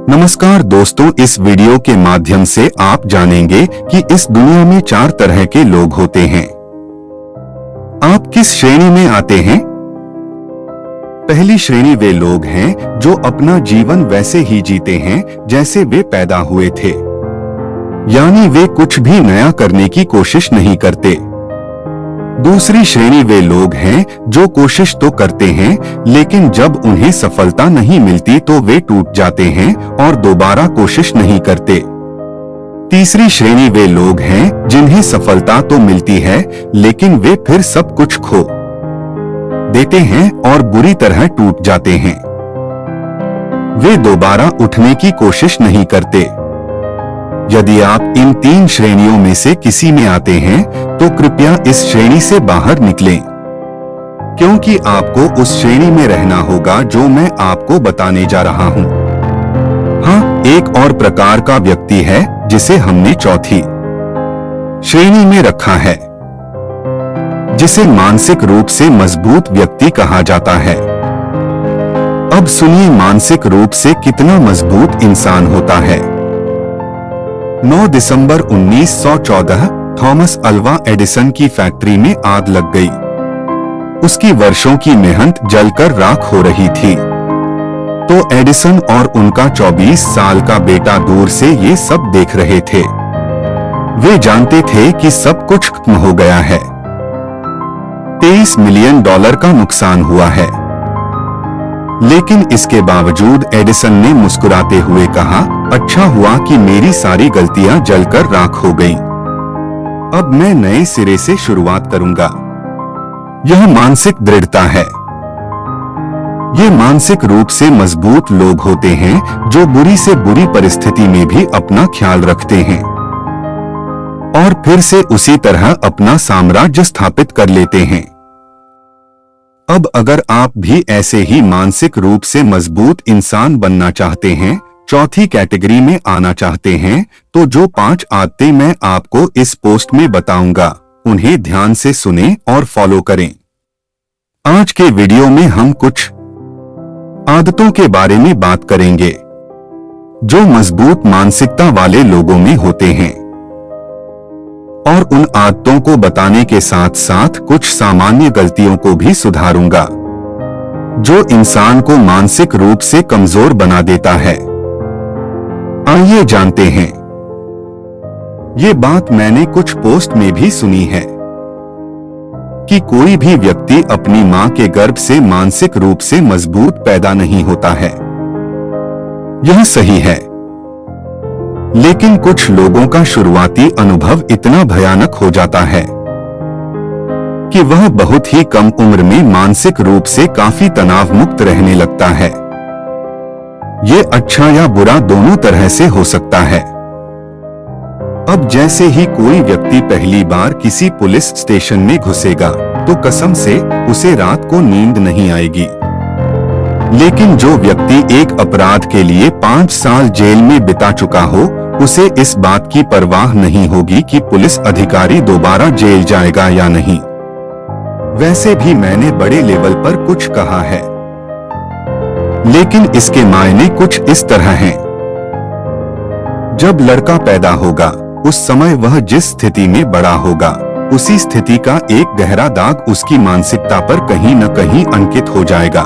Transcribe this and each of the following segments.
नमस्कार दोस्तों, इस वीडियो के माध्यम से आप जानेंगे कि इस दुनिया में 4 तरह के लोग होते हैं। आप किस श्रेणी में आते हैं? पहली श्रेणी वे लोग हैं जो अपना जीवन वैसे ही जीते हैं जैसे वे पैदा हुए थे, यानी वे कुछ भी नया करने की कोशिश नहीं करते। दूसरी श्रेणी वे लोग हैं जो कोशिश तो करते हैं, लेकिन जब उन्हें सफलता नहीं मिलती तो वे टूट जाते हैं और दोबारा कोशिश नहीं करते। तीसरी श्रेणी वे लोग हैं जिन्हें सफलता तो मिलती है, लेकिन वे फिर सब कुछ खो देते हैं और बुरी तरह टूट जाते हैं। वे दोबारा उठने की कोशिश नहीं करते। यदि आप इन 3 श्रेणियों में से किसी में आते हैं तो कृपया इस श्रेणी से बाहर निकलें, क्योंकि आपको उस श्रेणी में रहना होगा जो मैं आपको बताने जा रहा हूं। हाँ, एक और प्रकार का व्यक्ति है जिसे हमने चौथी श्रेणी में रखा है, जिसे मानसिक रूप से मजबूत व्यक्ति कहा जाता है। अब सुनिए, मानसिक रूप से कितना मजबूत इंसान होता है। 9 दिसंबर 1914 थॉमस अल्वा एडिसन की फैक्ट्री में आग लग गई। उसकी वर्षों की मेहनत जलकर राख हो रही थी। तो एडिसन और उनका 24 साल का बेटा दूर से ये सब देख रहे थे। वे जानते थे कि सब कुछ खत्म हो गया है। $23 मिलियन का नुकसान हुआ है। लेकिन इसके बावजूद एडिसन ने मुस्कुराते हुए कहा, अच्छा हुआ कि मेरी सारी गलतियां जलकर राख हो गईं। अब मैं नए सिरे से शुरुआत करूंगा। यह मानसिक दृढ़ता है। ये मानसिक रूप से मजबूत लोग होते हैं जो बुरी से बुरी परिस्थिति में भी अपना ख्याल रखते हैं और फिर से उसी तरह अपना साम्राज्य स्थापित कर लेते हैं। अब अगर आप भी ऐसे ही मानसिक रूप से मजबूत इंसान बनना चाहते हैं, चौथी कैटेगरी में आना चाहते हैं, तो जो 5 आदतें मैं आपको इस पोस्ट में बताऊंगा, उन्हें ध्यान से सुनें और फॉलो करें। आज के वीडियो में हम कुछ आदतों के बारे में बात करेंगे जो मजबूत मानसिकता वाले लोगों में होते हैं, और उन आदतों को बताने के साथ साथ कुछ सामान्य गलतियों को भी सुधारूंगा जो इंसान को मानसिक रूप से कमजोर बना देता है। आइए जानते हैं। ये बात मैंने कुछ पोस्ट में भी सुनी है कि कोई भी व्यक्ति अपनी मां के गर्भ से मानसिक रूप से मजबूत पैदा नहीं होता है। यह सही है, लेकिन कुछ लोगों का शुरुआती अनुभव इतना भयानक हो जाता है कि वह बहुत ही कम उम्र में मानसिक रूप से काफी तनाव मुक्त रहने लगता है। ये अच्छा या बुरा दोनों तरह से हो सकता है। अब जैसे ही कोई व्यक्ति पहली बार किसी पुलिस स्टेशन में घुसेगा तो कसम से उसे रात को नींद नहीं आएगी। लेकिन जो व्यक्ति एक अपराध के लिए 5 साल जेल में बिता चुका हो, उसे इस बात की परवाह नहीं होगी कि पुलिस अधिकारी दोबारा जेल जाएगा या नहीं। वैसे भी मैंने बड़े लेवल पर कुछ कहा है, लेकिन इसके मायने कुछ इस तरह हैं। जब लड़का पैदा होगा, उस समय वह जिस स्थिति में बड़ा होगा, उसी स्थिति का एक गहरा दाग उसकी मानसिकता पर कहीं न कहीं अंकित हो जाएगा,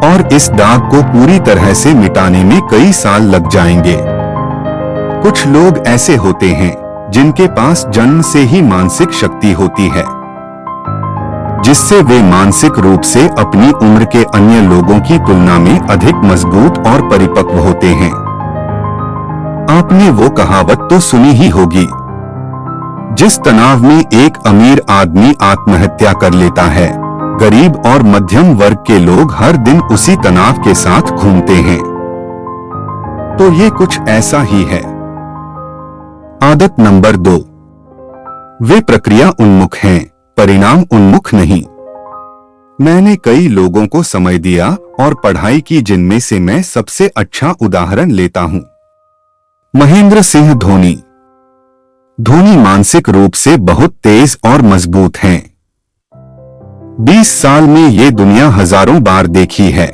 और इस दाग को पूरी तरह से मिटाने में कई साल लग जाएंगे। कुछ लोग ऐसे होते हैं जिनके पास जन्म से ही मानसिक शक्ति होती है, जिससे वे मानसिक रूप से अपनी उम्र के अन्य लोगों की तुलना में अधिक मजबूत और परिपक्व होते हैं। आपने वो कहावत तो सुनी ही होगी, जिस तनाव में एक अमीर आदमी आत्महत्या कर लेता है, गरीब और मध्यम वर्ग के लोग हर दिन उसी तनाव के साथ घूमते हैं। तो ये कुछ ऐसा ही है। आदत नंबर 2, वे प्रक्रिया उन्मुख हैं, परिणाम उन्मुख नहीं। मैंने कई लोगों को समय दिया और पढ़ाई की जिनमें से मैं सबसे अच्छा उदाहरण लेता हूं। महेंद्र सिंह धोनी। धोनी मानसिक रूप से बहुत तेज और मजबूत हैं। 20 साल में ये दुनिया हजारों बार देखी है।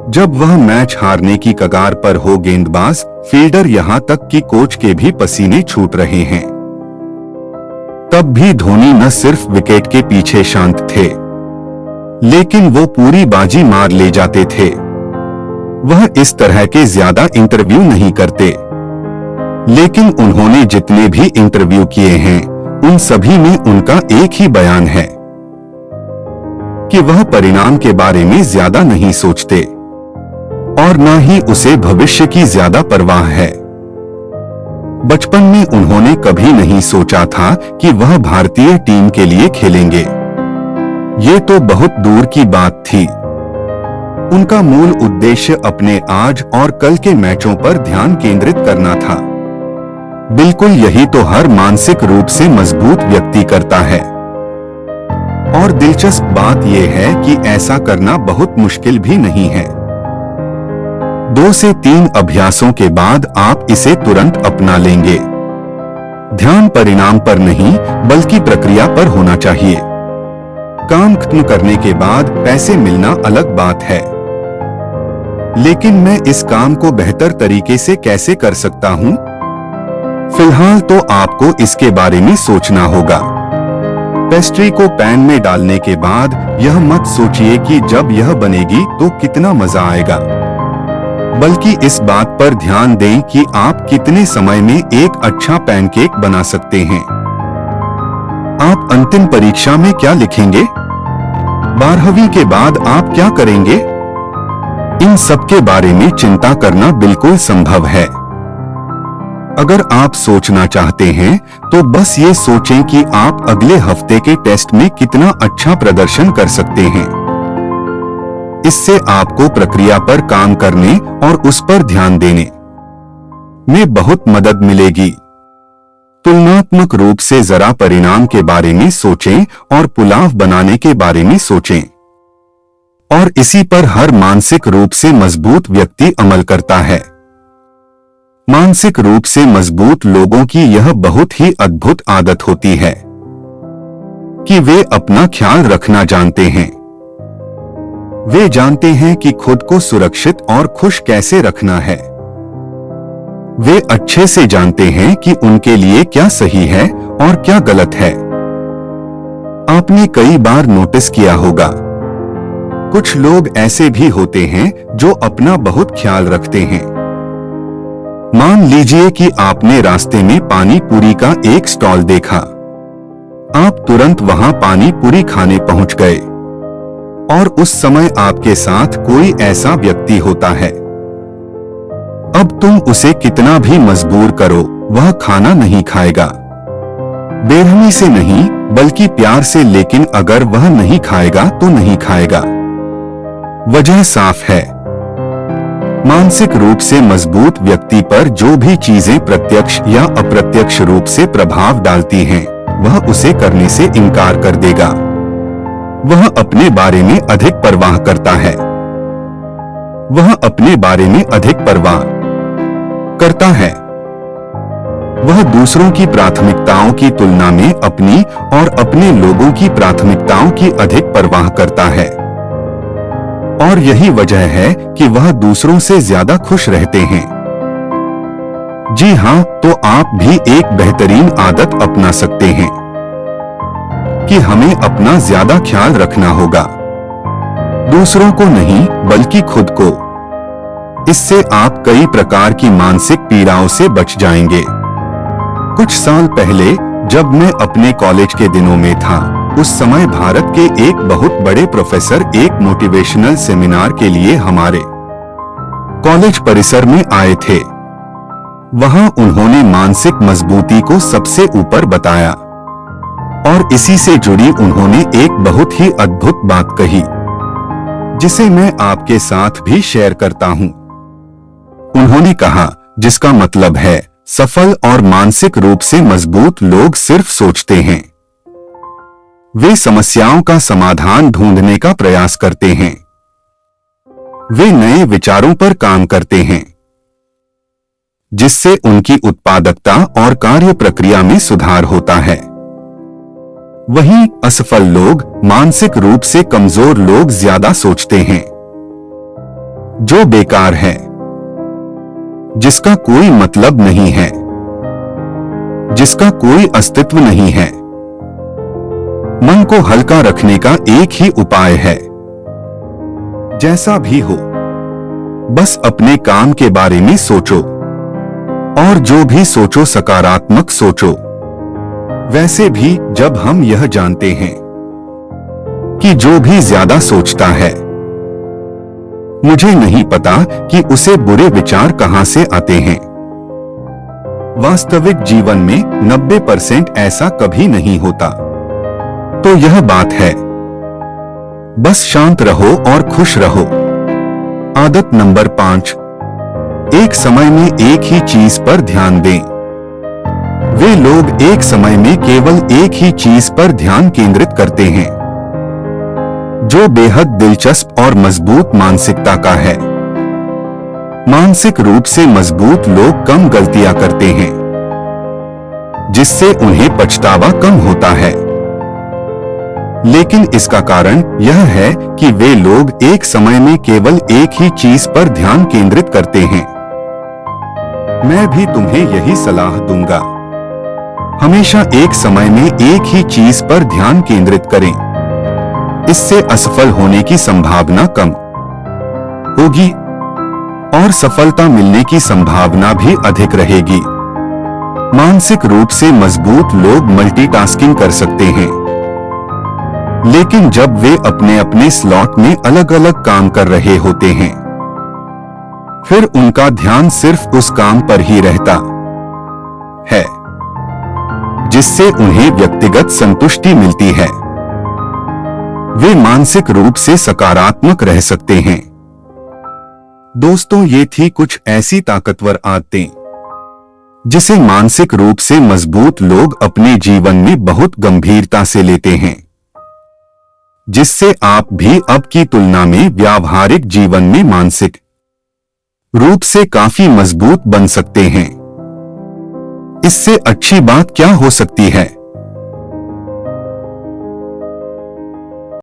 जब वह मैच हारने की कगार पर हो, गेंदबाज, फील्डर, यहां तक कि कोच के भी पसीने छूट रहे हैं, तब भी धोनी न सिर्फ विकेट के पीछे शांत थे, लेकिन वो पूरी बाजी मार ले जाते थे। वह इस तरह के ज्यादा इंटरव्यू नहीं करते, लेकिन उन्होंने जितने भी इंटरव्यू किए हैं उन सभी में उनका एक ही बयान है कि वह परिणाम के बारे में ज्यादा नहीं सोचते और न ही उसे भविष्य की ज्यादा परवाह है। बचपन में उन्होंने कभी नहीं सोचा था कि वह भारतीय टीम के लिए खेलेंगे। ये तो बहुत दूर की बात थी। उनका मूल उद्देश्य अपने आज और कल के मैचों पर ध्यान केंद्रित करना था। बिल्कुल यही तो हर मानसिक रूप से मजबूत व्यक्ति करता है। और दिलचस्प बात यह है कि ऐसा करना बहुत मुश्किल भी नहीं है। 2 से 3 अभ्यासों के बाद आप इसे तुरंत अपना लेंगे। ध्यान परिणाम पर नहीं बल्कि प्रक्रिया पर होना चाहिए। काम खत्म करने के बाद पैसे मिलना अलग बात है, लेकिन मैं इस काम को बेहतर तरीके से कैसे कर सकता हूं? फिलहाल तो आपको इसके बारे में सोचना होगा। पेस्ट्री को पैन में डालने के बाद यह मत सोचिए कि जब यह बनेगी तो कितना मजा आएगा, बल्कि इस बात पर ध्यान दें कि आप कितने समय में एक अच्छा पैनकेक बना सकते हैं। आप अंतिम परीक्षा में क्या लिखेंगे? 12वीं के बाद आप क्या करेंगे? इन सब के बारे में चिंता करना बिल्कुल संभव है। अगर आप सोचना चाहते हैं तो बस ये सोचें कि आप अगले हफ्ते के टेस्ट में कितना अच्छा प्रदर्शन कर सकते हैं। इससे आपको प्रक्रिया पर काम करने और उस पर ध्यान देने में बहुत मदद मिलेगी। तुलनात्मक रूप से जरा परिणाम के बारे में सोचें और पुलाव बनाने के बारे में सोचें। और इसी पर हर मानसिक रूप से मजबूत व्यक्ति अमल करता है। मानसिक रूप से मजबूत लोगों की यह बहुत ही अद्भुत आदत होती है कि वे अपना ख्याल रखना जानते हैं। वे जानते हैं कि खुद को सुरक्षित और खुश कैसे रखना है। वे अच्छे से जानते हैं कि उनके लिए क्या सही है और क्या गलत है। आपने कई बार नोटिस किया होगा, कुछ लोग ऐसे भी होते हैं जो अपना बहुत ख्याल रखते हैं। मान लीजिए कि आपने रास्ते में पानी पूरी का एक स्टॉल देखा। आप तुरंत वहां पानी पूरी खाने पहुंच गए और उस समय आपके साथ कोई ऐसा व्यक्ति होता है। अब तुम उसे कितना भी मजबूर करो, वह खाना नहीं खाएगा। बेरहमी से नहीं बल्कि प्यार से, लेकिन अगर वह नहीं खाएगा तो नहीं खाएगा। वजह साफ है। मानसिक रूप से मजबूत व्यक्ति पर जो भी चीजें प्रत्यक्ष या अप्रत्यक्ष रूप से प्रभाव डालती हैं, वह उसे करने से इनकार कर देगा। वह अपने बारे में अधिक परवाह करता है। वह अपने बारे में अधिक परवाह करता है। वह दूसरों की प्राथमिकताओं की तुलना में अपनी और अपने लोगों की प्राथमिकताओं की अधिक परवाह करता है। और यही वजह है कि वह दूसरों से ज्यादा खुश रहते हैं। जी हाँ, तो आप भी एक बेहतरीन आदत अपना सकते हैं कि हमें अपना ज्यादा ख्याल रखना होगा, दूसरों को नहीं बल्कि खुद को। इससे आप कई प्रकार की मानसिक पीड़ाओं से बच जाएंगे। कुछ साल पहले जब मैं अपने कॉलेज के दिनों में था, उस समय भारत के एक बहुत बड़े प्रोफेसर एक मोटिवेशनल सेमिनार के लिए हमारे कॉलेज परिसर में आए थे। वहां उन्होंने मानसिक मजबूती को सबसे ऊपर बताया और इसी से जुड़ी उन्होंने एक बहुत ही अद्भुत बात कही, जिसे मैं आपके साथ भी शेयर करता हूं। उन्होंने कहा, जिसका मतलब है सफल और मानसिक रूप से मजबूत लोग सिर्फ सोचते हैं। वे समस्याओं का समाधान ढूंढने का प्रयास करते हैं। वे नए विचारों पर काम करते हैं, जिससे उनकी उत्पादकता और कार्य प्रक्रिया में सुधार होता है। वहीं असफल लोग, मानसिक रूप से कमजोर लोग ज्यादा सोचते हैं। जो बेकार है, जिसका कोई मतलब नहीं है, जिसका कोई अस्तित्व नहीं है। मन को हल्का रखने का एक ही उपाय है, जैसा भी हो बस अपने काम के बारे में सोचो, और जो भी सोचो सकारात्मक सोचो। वैसे भी जब हम यह जानते हैं कि जो भी ज्यादा सोचता है, मुझे नहीं पता कि उसे बुरे विचार कहां से आते हैं। वास्तविक जीवन में 90% ऐसा कभी नहीं होता। तो यह बात है, बस शांत रहो और खुश रहो। आदत नंबर 5, एक समय में एक ही चीज पर ध्यान दें। वे लोग एक समय में केवल एक ही चीज पर ध्यान केंद्रित करते हैं, जो बेहद दिलचस्प और मजबूत मानसिकता का है। मानसिक रूप से मजबूत लोग कम गलतियां करते हैं, जिससे उन्हें पछतावा कम होता है। लेकिन इसका कारण यह है कि वे लोग एक समय में केवल एक ही चीज पर ध्यान केंद्रित करते हैं। मैं भी तुम्हें यही सलाह दूंगा, हमेशा एक समय में एक ही चीज पर ध्यान केंद्रित करें। इससे असफल होने की संभावना कम होगी और सफलता मिलने की संभावना भी अधिक रहेगी। मानसिक रूप से मजबूत लोग मल्टीटास्किंग कर सकते हैं, लेकिन जब वे अपने अपने स्लॉट में अलग अलग काम कर रहे होते हैं, फिर उनका ध्यान सिर्फ उस काम पर ही रहता है, जिससे उन्हें व्यक्तिगत संतुष्टि मिलती है। वे मानसिक रूप से सकारात्मक रह सकते हैं। दोस्तों, ये थी कुछ ऐसी ताकतवर आदतें जिसे मानसिक रूप से मजबूत लोग अपने जीवन में बहुत गंभीरता से लेते हैं, जिससे आप भी अब की तुलना में व्यावहारिक जीवन में मानसिक रूप से काफी मजबूत बन सकते हैं। इससे अच्छी बात क्या हो सकती है।